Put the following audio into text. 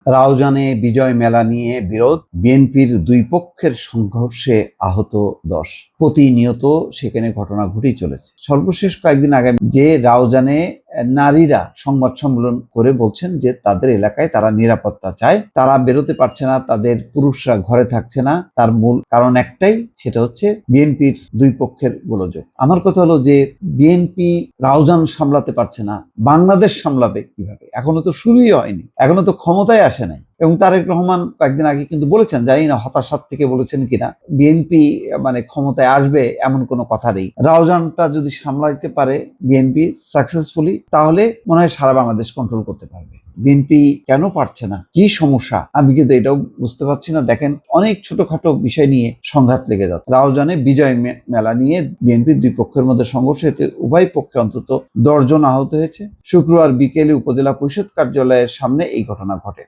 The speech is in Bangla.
রাউজানে বিজয় মেলা নিয়ে বিরোধ, বিএনপির দুই পক্ষের সংঘর্ষে আহত 10। প্রতিনিয়ত সেখানে ঘটনা ঘটেই চলেছে। সর্বশেষ কয়েকদিন আগে যে রাউজানে নারীরা সংবাদ সম্মেলন করে বলছেন যে তাদের এলাকায় তারা নিরাপত্তা চায়, তারা বেরোতে পারছে না, তাদের পুরুষরা ঘরে থাকছে না। তার মূল কারণ একটাই, সেটা হচ্ছে বিএনপির দুই পক্ষের গোলযোগ। আমার কথা হলো যে বিএনপি রাউজান সামলাতে পারছে না, বাংলাদেশ সামলাবে কিভাবে? এখনো তো শুরুই হয়নি, এখনো তো ক্ষমতায় আসে নাই। এবং তারেক রহমান কয়েকদিন আগে কিন্তু বলেছেন, জানি না হতাশার থেকে বলেছেন কিনা, বিএনপি ক্ষমতায় আসবে এমন কোনো কথা নেই। রাউজানটা যদি সামলাইতে পারে বিএনপি সাকসেসফুলি, তাহলে মনে হয় সারা বাংলাদেশ কন্ট্রোল করতে পারবে। বিএনপি কেন পারছে না, কি সমস্যা, আমি কিন্তু এটাও বুঝতে পারছি না। দেখেন, অনেক ছোটখাটো বিষয় নিয়ে সংঘাত লেগে যাচ্ছে। রাউজানে বিজয় মেলা নিয়ে বিএনপির দুই পক্ষের মধ্যে সংঘর্ষ, এতে উভয় পক্ষে অন্তত 10 জন আহত হয়েছে। শুক্রবার বিকেলে উপজেলা পরিষদ কার্যালয়ের সামনে এই ঘটনা ঘটে।